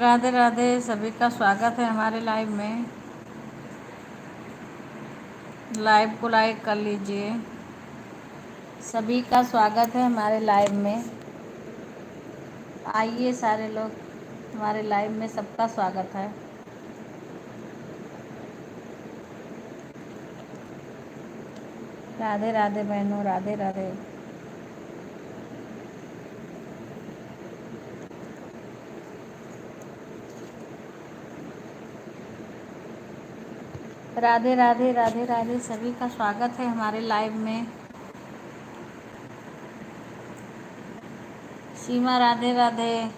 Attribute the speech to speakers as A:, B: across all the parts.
A: राधे राधे, सभी का स्वागत है हमारे लाइव में। लाइव को लाइक कर लीजिए। सभी का स्वागत है हमारे लाइव में। आइए सारे लोग, हमारे लाइव में सबका स्वागत है। राधे राधे बहनों, राधे राधे। राधे राधे, राधे राधे, सभी का स्वागत है हमारे लाइव में। सीमा, राधे राधे।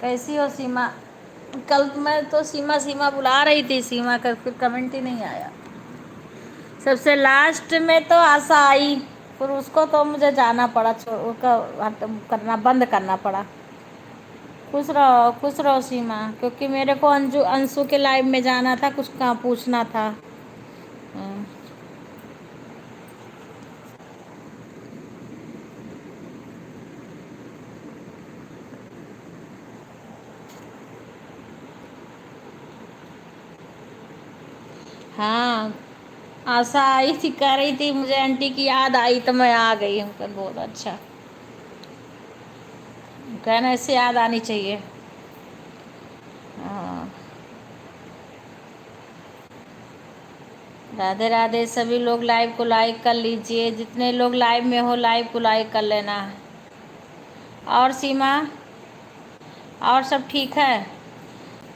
A: कैसी हो सीमा? कल मैं तो सीमा सीमा बुला रही थी, सीमा का फिर कमेंट ही नहीं आया। सबसे लास्ट में तो आशा आई, फिर उसको तो मुझे जाना पड़ा, करना बंद करना पड़ा। खुश रहो सीमा, क्योंकि मेरे को अंशु के लाइव में जाना था, कुछ कहाँ पूछना था। हाँ, आशा आई थी, कह रही थी मुझे आंटी की याद आई तो मैं आ गई हूँ। कर बहुत अच्छा, कहना ऐसे याद आनी चाहिए। हाँ, राधे राधे। सभी लोग लाइव को लाइक कर लीजिए, जितने लोग लाइव में हो लाइव को लाइक कर लेना। और सीमा, और सब ठीक है?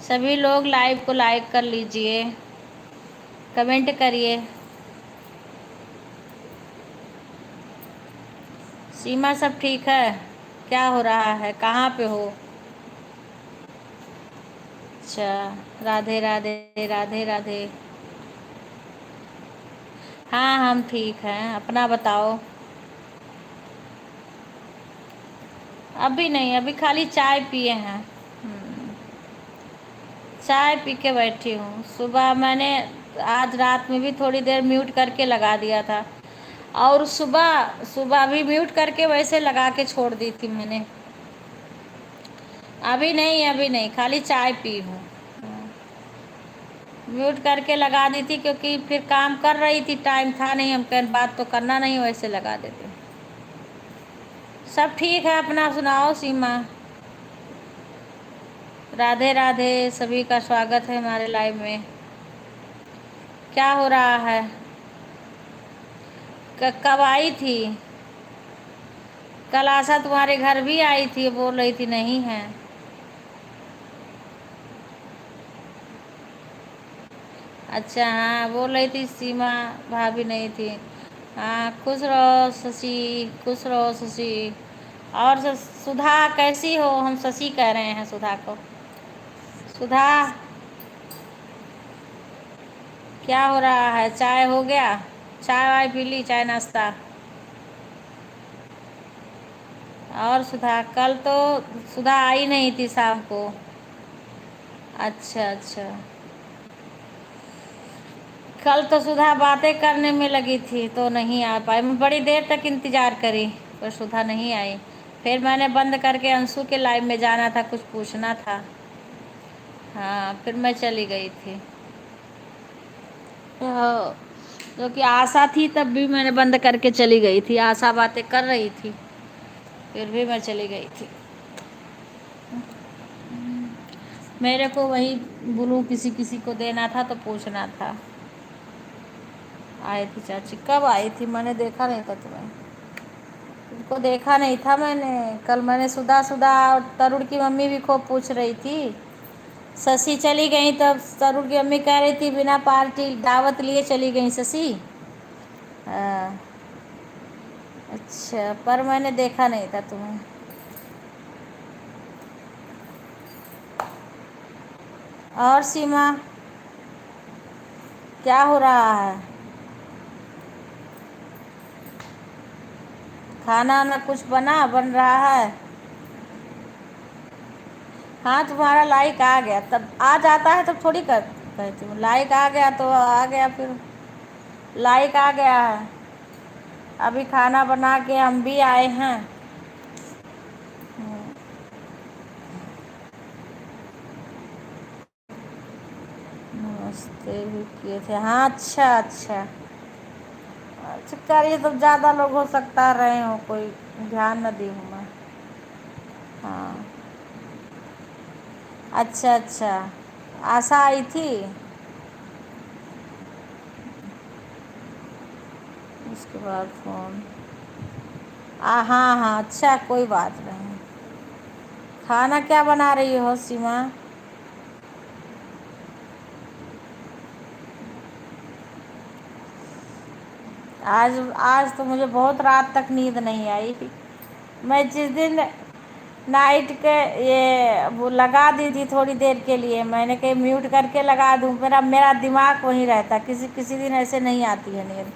A: सभी लोग लाइव को लाइक कर लीजिए, कमेंट करिए। सीमा, सब ठीक है? क्या हो रहा है, कहाँ पे हो? अच्छा, राधे राधे, राधे राधे। हाँ, हम ठीक हैं, अपना बताओ। अभी नहीं, अभी खाली चाय पिए हैं। चाय पी के बैठी हूँ। सुबह मैंने आज रात में भी थोड़ी देर म्यूट करके लगा दिया था, और सुबह सुबह भी म्यूट करके वैसे लगा के छोड़ दी थी मैंने। अभी नहीं, खाली चाय पी हूँ। म्यूट करके लगा दी थी क्योंकि फिर काम कर रही थी, टाइम था नहीं, हम कह बात तो करना नहीं, वैसे लगा देते। सब ठीक है, अपना सुनाओ सीमा। राधे राधे, सभी का स्वागत है हमारे लाइव में। क्या हो रहा है? कब आई थी? कल आशा तुम्हारे घर भी आई थी, बोल रही थी नहीं है। अच्छा, हाँ, बोल रही थी सीमा भाभी नहीं थी। हाँ, खुश रहो शशि, खुश रहो शशि। और सुधा कैसी हो? हम शशि कह रहे हैं सुधा को। सुधा, क्या हो रहा है? चाय हो गया? चाय वाय पी ली, चाय नाश्ता? और सुधा, कल तो सुधा आई नहीं थी शाम को। अच्छा अच्छा, कल तो सुधा बातें करने में लगी थी तो नहीं आ पाई। मैं बड़ी देर तक इंतज़ार करी पर सुधा नहीं आई। फिर मैंने बंद करके अंशु के लाइव में जाना था, कुछ पूछना था। हाँ, फिर मैं चली गई थी। हाँ, क्योंकि आशा थी तब भी मैंने बंद करके चली गई थी। आशा बातें कर रही थी, फिर भी मैं चली गई थी। मेरे को वही ब्लू किसी किसी को देना था तो पूछना था। आई थी चाची? कब आई थी? मैंने देखा नहीं था तुम्हें, तुमको देखा नहीं था मैंने। कल मैंने सुधा सुधा और तरुण की मम्मी भी खूब पूछ रही थी। शशि चली गई तब तरुण की मम्मी कह रही थी बिना पार्टी दावत लिए चली गई शशि। हाँ, अच्छा, पर मैंने देखा नहीं था तुम्हें। और सीमा, क्या हो रहा है? खाना ना कुछ बन रहा है? हाँ, तुम्हारा लाइक आ गया, तब आ जाता है तब थोड़ी कहती हूँ। लाइक आ गया तो आ गया, फिर लाइक आ गया है। अभी खाना बना के हम भी आए हैं। नमस्ते भी किए थे। हाँ, अच्छा अच्छा। अच्छा करिए, तो ज़्यादा लोग हो सकता रहे हो, कोई ध्यान न दी हूँ मैं। हाँ, अच्छा अच्छा। आशा आई थी। उसके बाद फ़ोन। हाँ हाँ, अच्छा कोई बात नहीं। खाना क्या बना रही हो सीमा? आज आज तो मुझे बहुत रात तक नींद नहीं आई। मैं जिस दिन नाइट के ये वो लगा दी थी थोड़ी देर के लिए, मैंने कहीं म्यूट करके लगा दूँ, मेरा मेरा दिमाग वहीं रहता, किसी किसी दिन ऐसे नहीं आती है नींद।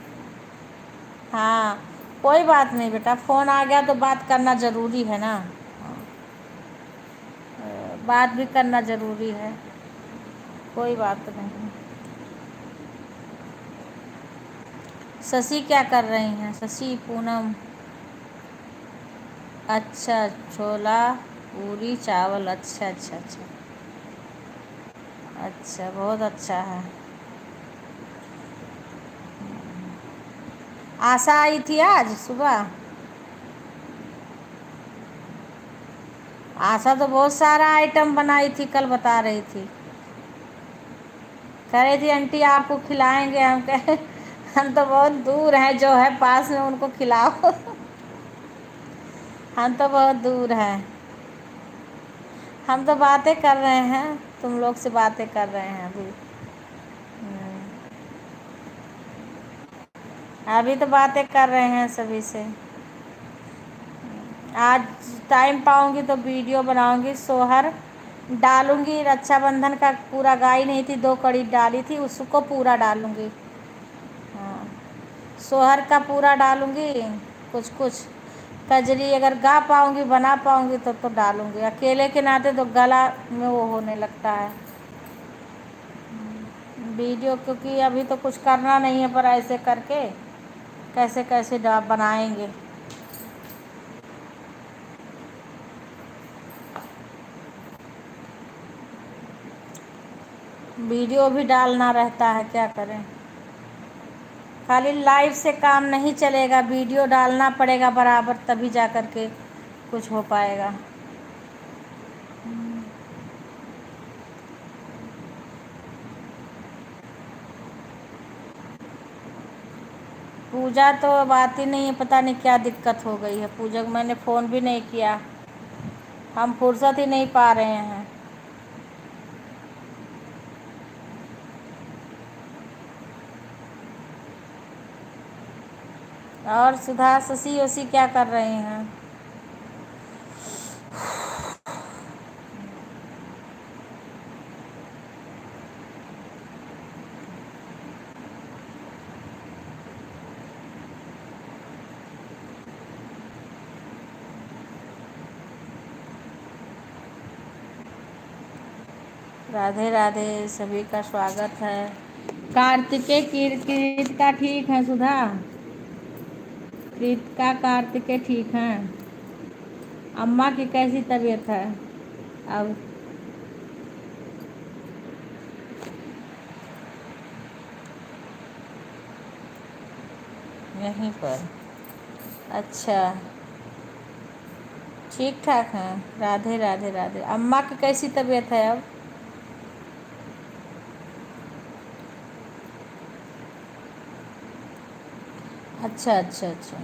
A: हाँ, कोई बात नहीं बेटा, फ़ोन आ गया तो बात करना ज़रूरी है ना। बात भी करना ज़रूरी है, कोई बात नहीं। शशि क्या कर रही हैं? शशि पूनम। अच्छा, छोला पूरी चावल, अच्छा अच्छा अच्छा। अच्छा, बहुत अच्छा है। आशा आई थी आज सुबह। आशा तो बहुत सारा आइटम बनाई थी, कल बता रही थी। कह रही थी आंटी आपको खिलाएंगे। हम कहे हम तो बहुत दूर हैं, जो है पास में उनको खिलाओ। हम तो बहुत दूर हैं। हम तो बातें कर रहे हैं, तुम लोग से बातें कर रहे हैं अभी। अभी तो बातें कर रहे हैं सभी से। आज टाइम पाऊंगी तो वीडियो बनाऊंगी, सोहर डालूंगी। रक्षाबंधन का पूरा गाई नहीं थी, 2 कड़ी डाली थी, उसको पूरा डालूंगी। हाँ, सोहर का पूरा डालूंगी। कुछ कुछ कजरी अगर गा पाऊंगी, बना पाऊंगी तो डालूंगी। अकेले के नाते तो गला में वो होने लगता है वीडियो, क्योंकि अभी तो कुछ करना नहीं है, पर ऐसे करके कैसे कैसे बनाएंगे। वीडियो भी डालना रहता है, क्या करें। खाली लाइव से काम नहीं चलेगा, वीडियो डालना पड़ेगा बराबर, तभी जा कर के कुछ हो पाएगा। पूजा तो बात ही नहीं है, पता नहीं क्या दिक्कत हो गई है पूजा को, मैंने फ़ोन भी नहीं किया। हम फुर्सत ही नहीं पा रहे हैं। और सुधा शशि वशी क्या कर रहे हैं? राधे राधे, सभी का स्वागत है। कार्तिकेय कृतिका ठीक है सुधा? कृतिका कार्तिकेय ठीक हैं? अम्मा की कैसी तबीयत है अब? यहीं पर। अच्छा, ठीक ठाक हैं। राधे राधे राधे। अम्मा की कैसी तबीयत है अब? अच्छा अच्छा अच्छा।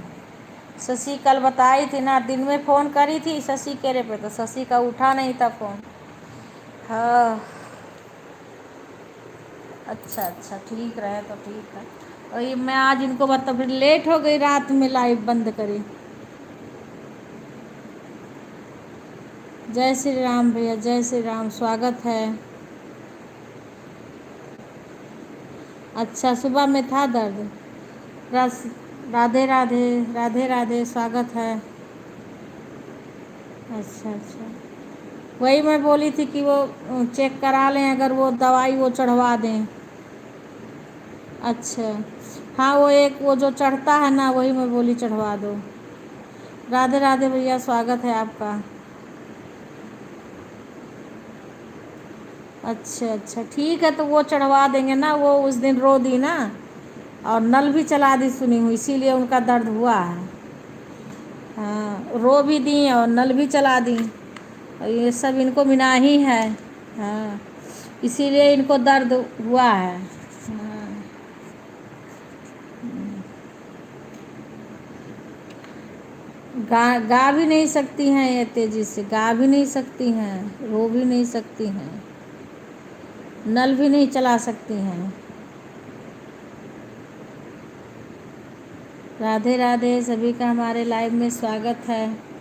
A: शशि कल बताई थी ना, दिन में फ़ोन करी थी शशि केरे पे, तो शशि का उठा नहीं था फ़ोन। हाँ, अच्छा अच्छा, ठीक रहे तो ठीक है। वही मैं आज इनको बता, फिर लेट हो गई, रात में लाइव बंद करी। जय श्री राम भैया, जय श्री राम, स्वागत है। अच्छा, सुबह में था दर्द। रस। राधे राधे, राधे राधे, स्वागत है। अच्छा अच्छा। वही मैं बोली थी कि वो चेक करा लें, अगर वो दवाई वो चढ़वा दें। अच्छा। हाँ, वो एक वो जो चढ़ता है ना, वही मैं बोली चढ़वा दो। राधे राधे भैया, स्वागत है आपका। अच्छा अच्छा, ठीक है, तो वो चढ़वा देंगे ना। वो उस दिन रो दी ना, और नल भी चला दी सुनी हुई, इसीलिए उनका दर्द हुआ है। हाँ, रो भी दी और नल भी चला दी, और ये सब इनको मनाही है। हाँ, इसीलिए इनको दर्द हुआ है। हाँ, गा भी नहीं सकती हैं, ये तेजी से गा भी नहीं सकती हैं, रो भी नहीं सकती हैं, नल भी नहीं चला सकती हैं। राधे राधे, सभी का हमारे लाइव में स्वागत है।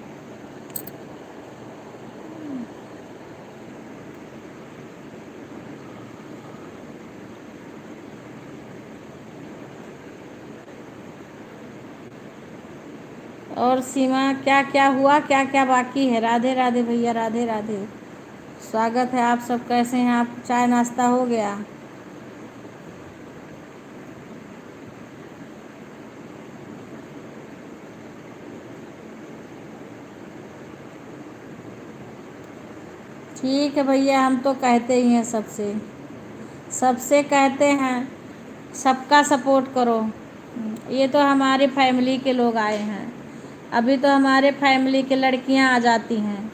A: और सीमा, क्या क्या हुआ, क्या क्या बाकी है? राधे राधे भैया, राधे राधे, स्वागत है। आप सब कैसे हैं? आप चाय नाश्ता हो गया? ठीक है भैया, हम तो कहते ही हैं सबसे, सबसे कहते हैं, सबका सपोर्ट करो। ये तो हमारे फैमिली के लोग आए हैं, अभी तो हमारे फैमिली के लड़कियां आ जाती हैं,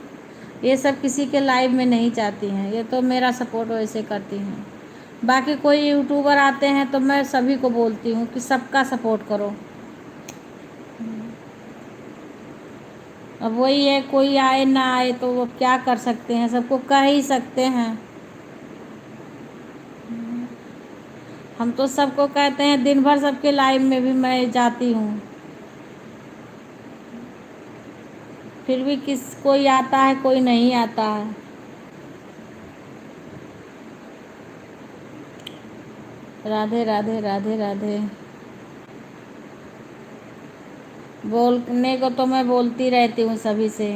A: ये सब किसी के लाइव में नहीं जाती हैं, ये तो मेरा सपोर्ट वैसे करती हैं। बाकी कोई यूट्यूबर आते हैं तो मैं सभी को बोलती हूँ कि सबका सपोर्ट करो। अब वही है, कोई आए ना आए तो वो क्या कर सकते हैं, सबको कह ही सकते हैं। हम तो सबको कहते हैं, दिन भर सबके लाइव में भी मैं जाती हूँ, फिर भी कोई आता है, कोई नहीं आता है। राधे राधे, राधे राधे। बोलने को तो मैं बोलती रहती हूँ सभी से।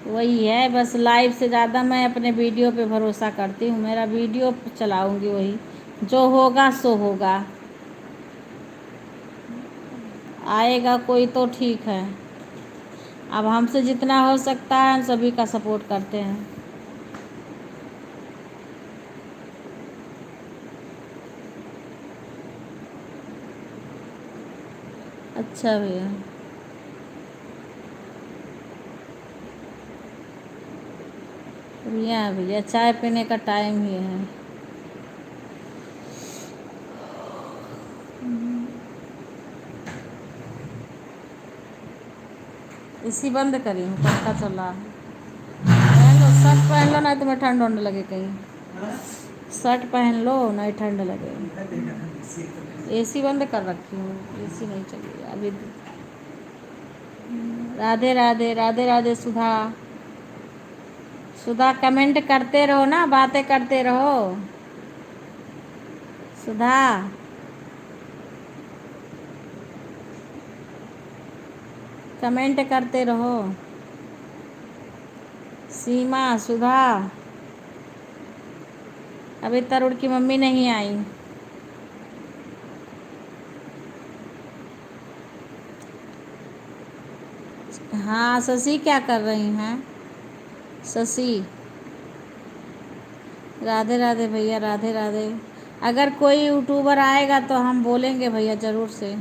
A: वही है, बस लाइव से ज़्यादा मैं अपने वीडियो पे भरोसा करती हूँ, मेरा वीडियो चलाऊँगी, वही जो होगा सो होगा। आएगा कोई तो ठीक है, अब हमसे जितना हो सकता है हम सभी का सपोर्ट करते हैं। अच्छा भैया, भैया भैया चाय पीने का टाइम ही है। इसी बंद करी हूँ, पंखा चल रहा है। पहन लो, शर्ट पहन लो, नहीं तुम्हें ठंड होने लगे कहीं। शर्ट पहन लो, नहीं ठंड लगे। एसी बंद कर रखी हूँ, एसी नहीं चली अभी। राधे राधे, राधे राधे सुधा। सुधा कमेंट करते रहो ना, बातें करते रहो सुधा। कमेंट करते रहो। सीमा, सुधा, अभी तरुण की मम्मी नहीं आई। हाँ, शशि क्या कर रही हैं? शशि, राधे राधे भैया, राधे राधे। अगर कोई यूट्यूबर आएगा तो हम बोलेंगे भैया ज़रूर से।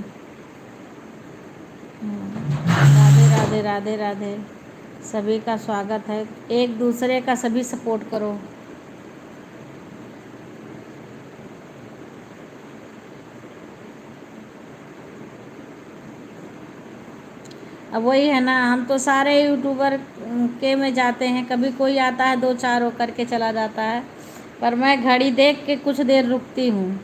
A: राधे राधे, राधे राधे, सभी का स्वागत है। एक दूसरे का सभी सपोर्ट करो। अब वही है ना, हम तो सारे यूट्यूबर के में जाते हैं, कभी कोई आता है दो चार हो करके चला जाता है, पर मैं घड़ी देख के कुछ देर रुकती हूँ।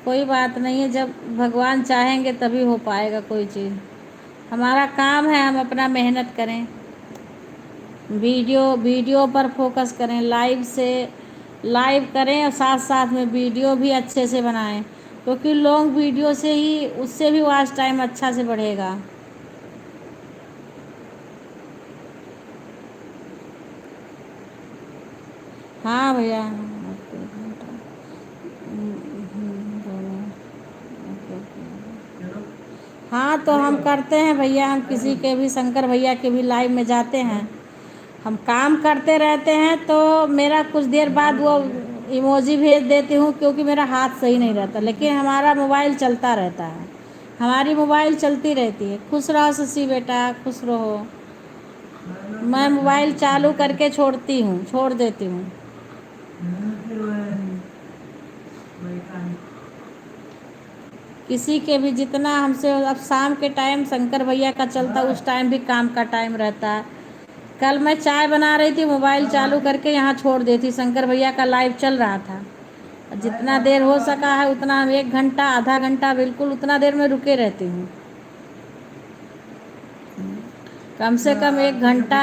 A: कोई बात नहीं है, जब भगवान चाहेंगे तभी हो पाएगा कोई चीज़। हमारा काम है, हम अपना मेहनत करें, वीडियो वीडियो पर फोकस करें, लाइव करें, और साथ साथ में वीडियो भी अच्छे से बनाएं, क्योंकि लॉन्ग वीडियो से ही उससे भी वॉच टाइम अच्छा से बढ़ेगा। हाँ भैया, हाँ तो हम करते हैं भैया, हम किसी के भी शंकर भैया के भी लाइव में जाते हैं। हम काम करते रहते हैं तो मेरा कुछ देर बाद वो इमोजी भेज देती हूँ, क्योंकि मेरा हाथ सही नहीं रहता, लेकिन हमारा मोबाइल चलता रहता है, हमारी मोबाइल चलती रहती है। खुश रहो शशि बेटा, खुश रहो। मैं मोबाइल चालू करके छोड़ देती हूँ। किसी के भी जितना हमसे, अब शाम के टाइम शंकर भैया का चलता, उस टाइम भी काम का टाइम रहता है। कल मैं चाय बना रही थी, मोबाइल चालू करके यहाँ छोड़ देती, शंकर भैया का लाइव चल रहा था। जितना देर हो सका है उतना, हम 1 घंटा आधा घंटा बिल्कुल उतना देर में रुके रहती हूँ। कम से कम 1 घंटा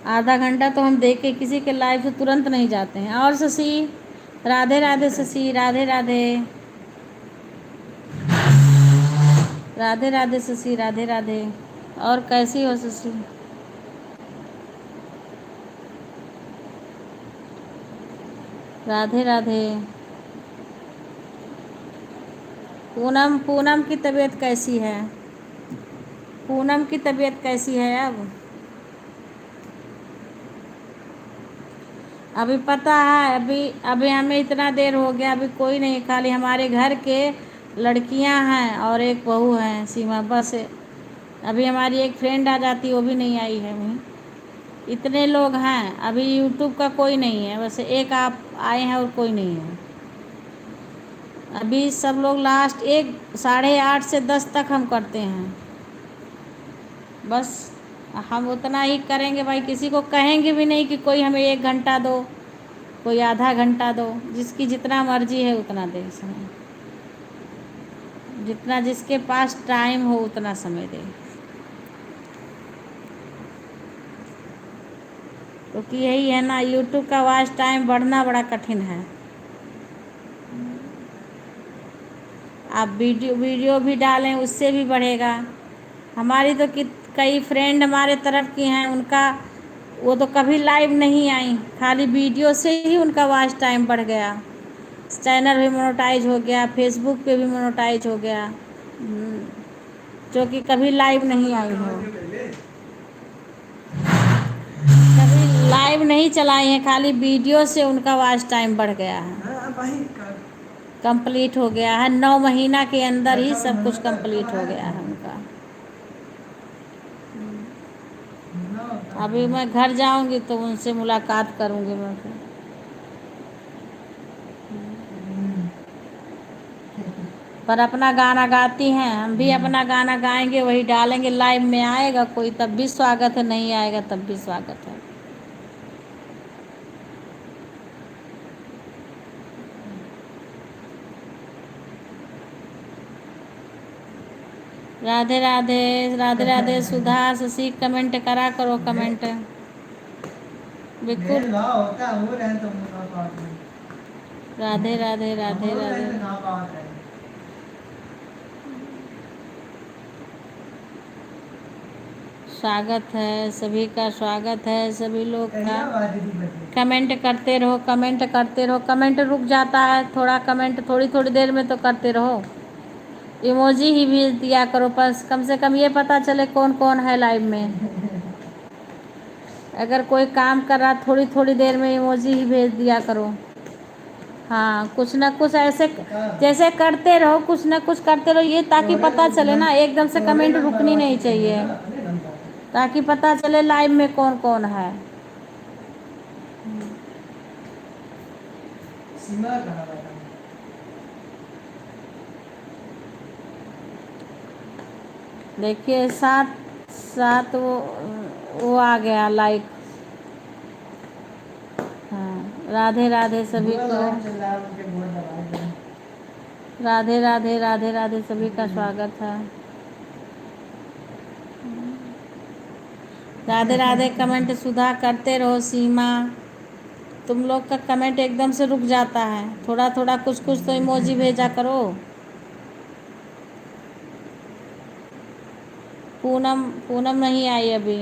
A: आधा घंटा तो हम देखे, किसी के लाइव से तुरंत नहीं जाते हैं। और शशि, राधे राधे शशि, राधे राधे, राधे राधे शशि, राधे राधे। और कैसी हो शशि? राधे राधे। पूनम की तबीयत कैसी है? पूनम की तबीयत कैसी है अब? अभी पता है, अभी हमें इतना देर हो गया, अभी कोई नहीं, खाली हमारे घर के लड़कियां हैं और एक बहू है सीमा, बस। अभी हमारी एक फ्रेंड आ जाती, वो भी नहीं आई है अभी। इतने लोग हैं, अभी यूट्यूब का कोई नहीं है, बस एक आप आए हैं और कोई नहीं है। अभी सब लोग लास्ट 8:30 से 10 तक हम करते हैं, बस। हम उतना ही करेंगे भाई, किसी को कहेंगे भी नहीं कि कोई हमें 1 घंटा दो, कोई आधा घंटा दो, जिसकी जितना मर्जी है उतना दे समय, जितना जिसके पास टाइम हो उतना समय दे, क्योंकि यही है ना, यूट्यूब का वॉच टाइम बढ़ना बड़ा कठिन है। आप वीडियो भी डालें, उससे भी बढ़ेगा। हमारी तो कई फ्रेंड हमारे तरफ की हैं, उनका वो तो कभी लाइव नहीं आई, खाली वीडियो से ही उनका वॉच टाइम बढ़ गया, चैनल भी मोनेटाइज हो गया, फेसबुक पे भी मोनेटाइज हो गया। जो कि कभी लाइव नहीं आई हो, कभी लाइव नहीं चलाई है, खाली वीडियो से उनका वॉच टाइम बढ़ गया है, कंप्लीट हो गया है। 9 महीना के अंदर ही सब कुछ कंप्लीट हो गया है उनका। अभी मैं घर जाऊंगी तो उनसे मुलाकात करूंगी मैं फिर। पर अपना गाना गाती हैं, हम भी अपना गाना गाएंगे, वही डालेंगे लाइव में, आएगा कोई तब भी स्वागत है, नहीं आएगा तब भी स्वागत है। राधे राधे, राधे राधे सुधा, शशि, कमेंट करा करो, कमेंट बिल्कुल। राधे राधे, राधे राधे। स्वागत है सभी का, स्वागत है सभी लोग का। कमेंट करते रहो, कमेंट करते रहो, कमेंट रुक जाता है थोड़ा, कमेंट थोड़ी थोड़ी देर में तो करते रहो। इमोजी ही भेज दिया करो, बस कम से कम ये पता चले कौन कौन है लाइव में। अगर कोई काम कर रहा, थोड़ी थोड़ी देर में इमोजी ही भेज दिया करो। हाँ, कुछ ना कुछ ऐसे जैसे करते रहो, कुछ ना कुछ करते रहो, ये ताकि पता चले ना, एकदम से कमेंट रुकनी नहीं चाहिए, ताकि पता चले लाइव में कौन कौन है। देखिए 7 वो आ गया लाइक। हाँ, राधे राधे सभी को, राधे राधे, राधे राधे सभी का स्वागत है। राधे राधे, कमेंट सुधा करते रहो। सीमा, तुम लोग का कमेंट एकदम से रुक जाता है, थोड़ा थोड़ा कुछ कुछ तो इमोजी भेजा करो। पूनम नहीं आई अभी।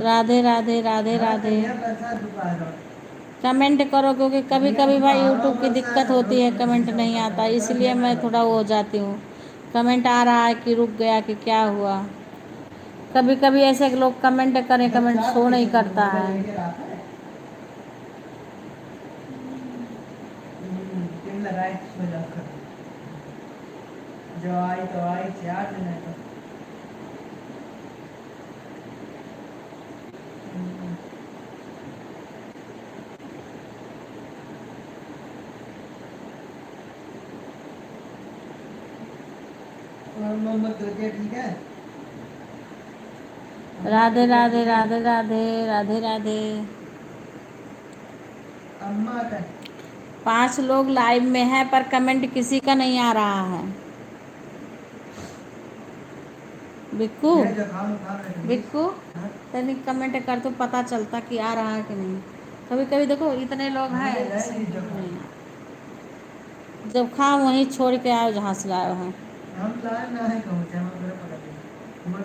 A: राधे राधे राधे राधे। कमेंट करो, क्योंकि कभी कभी भाई यूट्यूब की दिक्कत होती है, कमेंट नहीं आता, इसलिए मैं थोड़ा वो हो जाती हूँ। कमेंट आ रहा है कि रुक गया कि क्या हुआ। कभी कभी ऐसे लोग कमेंट करें, कमेंट शो नहीं करता है। जो आई तो आई, चार्ज नहीं तो मोहम्मद तुझे ठीक है। राधे राधे राधे राधे राधे राधे। अम्मा का 5 लोग लाइव में हैं, पर कमेंट किसी का नहीं आ रहा है। बिक्कू बिक्कू तनी कमेंट कर तो पता चलता कि आ रहा है कि नहीं। कभी कभी देखो इतने लोग हैं, जब खाओ वहीं छोड़ के आओ जहाँ से लाए हैं।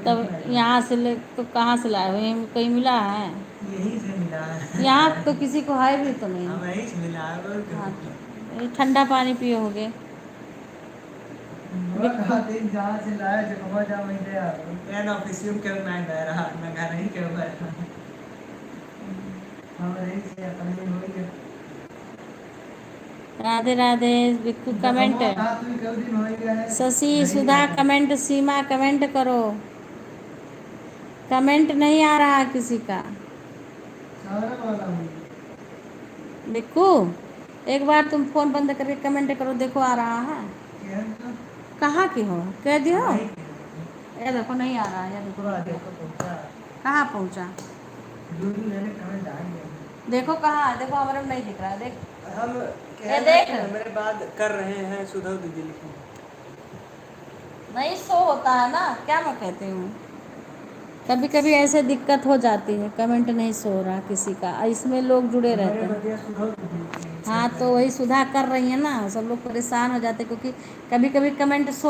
A: तब यहाँ से ले तो कहाँ से लाए हो, यहीं कहीं मिला है? यहीं से मिला है। यहाँ तो किसी को है भी तो नहीं। वहीं से मिला है। हाँ तो ठंडा पानी पिए होगे। जहाँ से लाया जो जा वहीं ले आओ। ना ऑफिसियम के ना गया रहा ना घर नहीं के बैठा। हम यहीं से अपने हो गए। राधे राधे बिक्कू कमेंट। शशि सुधा कमेंट, सीमा कमेंट करो। कमेंट नहीं आ रहा किसी का। बिक्कू एक बार तुम फोन बंद करके कमेंट करो, देखो आ रहा है। कहाँ की हो, कह दियो। ये देखो नहीं आ रहा है, ये देखो कहाँ पहुँचा। देखो कहाँ, देखो हमारे में नहीं दिख रहा है, देख हम देख मेरे बात कर रहे हैं सुधा दीदी लिखो। नहीं शो होता है ना, क्या मैं कहती हूँ। कभी कभी ऐसे दिक्कत हो जाती है, कमेंट नहीं शो रहा किसी का, इसमें लोग जुड़े रहते हैं। हाँ तो वही सुधा कर रही है ना, सब लोग परेशान हो जाते हैं, क्योंकि कभी कभी कमेंट शो